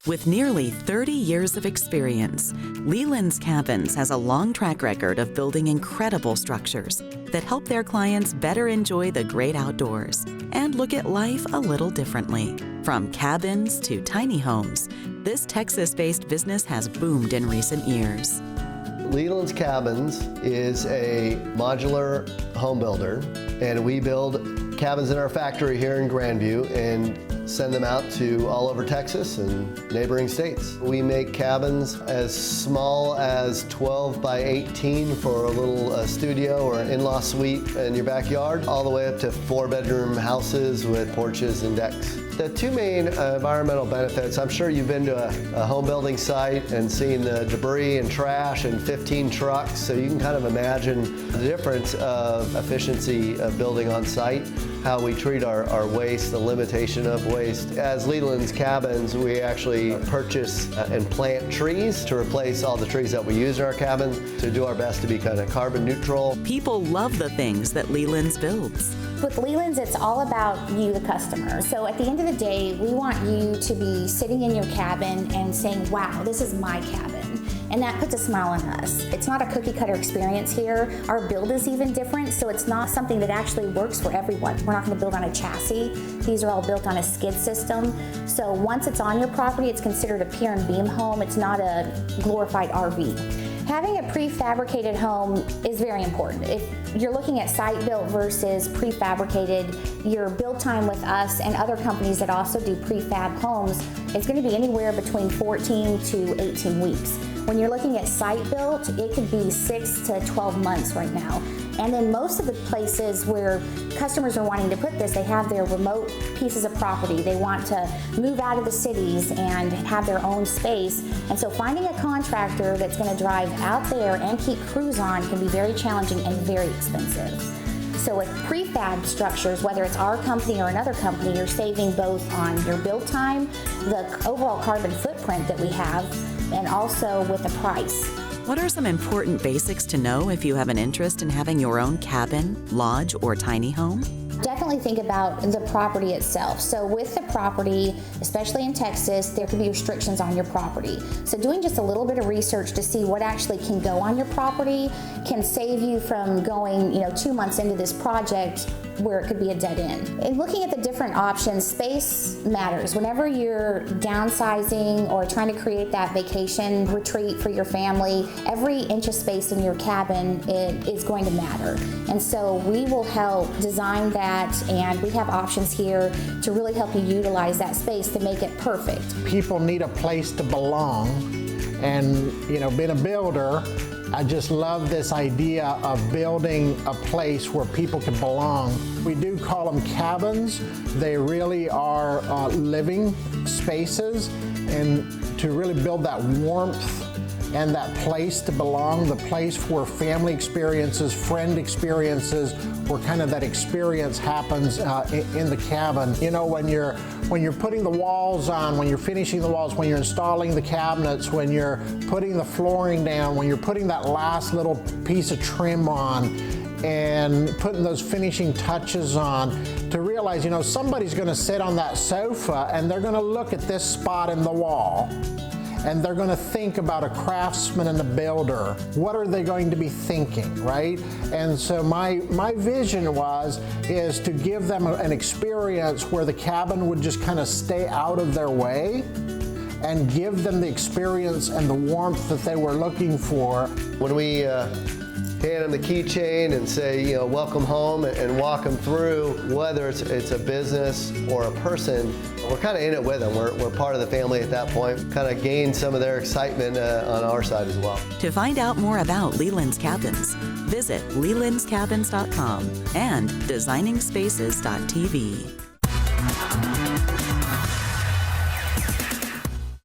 With nearly 30 years of experience, Leland's Cabins has a long track record of building incredible structures that help their clients better enjoy the great outdoors and look at life a little differently. From cabins to tiny homes, this Texas-based business has boomed in recent years. Leland's Cabins is a modular home builder, and we build cabins in our factory here in Grandview and send them out to all over Texas and neighboring states. We make cabins as small as 12 by 18 for a little studio or an in-law suite in your backyard, all the way up to 4-bedroom houses with porches and decks. The two main environmental benefits, I'm sure you've been to a home building site and seen the debris and trash and 15 trucks, so you can kind of imagine the difference of efficiency of building on site, how we treat our waste, the limitation of waste. As Leland's Cabins, we actually purchase and plant trees to replace all the trees that we use in our cabin to do our best to be kind of carbon neutral. People love the things that Leland's builds. With Leland's, it's all about you, the customer. So at the end of the day, we want you to be sitting in your cabin and saying, wow, this is my cabin. And that puts a smile on us. It's not a cookie cutter experience here. Our build is even different, so it's not something that actually works for everyone. We're not gonna build on a chassis. These are all built on a skid system. So once it's on your property, it's considered a pier and beam home. It's not a glorified RV. Having a prefabricated home is very important. If you're looking at site-built versus prefabricated, your build time with us and other companies that also do prefab homes is going to be anywhere between 14 to 18 weeks. When you're looking at site-built, it could be 6 to 12 months right now. And then most of the places where customers are wanting to put this, they have their remote pieces of property. They want to move out of the cities and have their own space. And so finding a contractor that's going to drive out there and keep crews on can be very challenging and very expensive. So with prefab structures, whether it's our company or another company, you're saving both on your build time, the overall carbon footprint that we have, and also with the price. What are some important basics to know if you have an interest in having your own cabin, lodge, or tiny home? Definitely think about the property itself. So with the property, especially in Texas, there could be restrictions on your property. So doing just a little bit of research to see what actually can go on your property can save you from going 2 months into this project where it could be a dead end. And looking at the different options, space matters. Whenever you're downsizing or trying to create that vacation retreat for your family, every inch of space in your cabin is going to matter. And so we will help design that, and we have options here to really help you utilize that space to make it perfect. People need a place to belong, and being a builder, I just love this idea of building a place where people can belong. We do call them cabins. They really are living spaces, and to really build that warmth and that place to belong, the place for family experiences, friend experiences, where kind of that experience happens in the cabin. When you're putting the walls on, when you're finishing the walls, when you're installing the cabinets, when you're putting the flooring down, when you're putting that last little piece of trim on, and putting those finishing touches on, to realize, somebody's gonna sit on that sofa and they're gonna look at this spot in the wall. And they're going to think about a craftsman and a builder. What are they going to be thinking, right? And so my vision is to give them an experience where the cabin would just kind of stay out of their way and give them the experience and the warmth that they were looking for. When we hand them the keychain and say, welcome home, and walk them through, whether it's a business or a person, we're kind of in it with them. We're part of the family at that point, kind of gain some of their excitement on our side as well. To find out more about Leland's Cabins, visit lelandscabins.com and designingspaces.tv.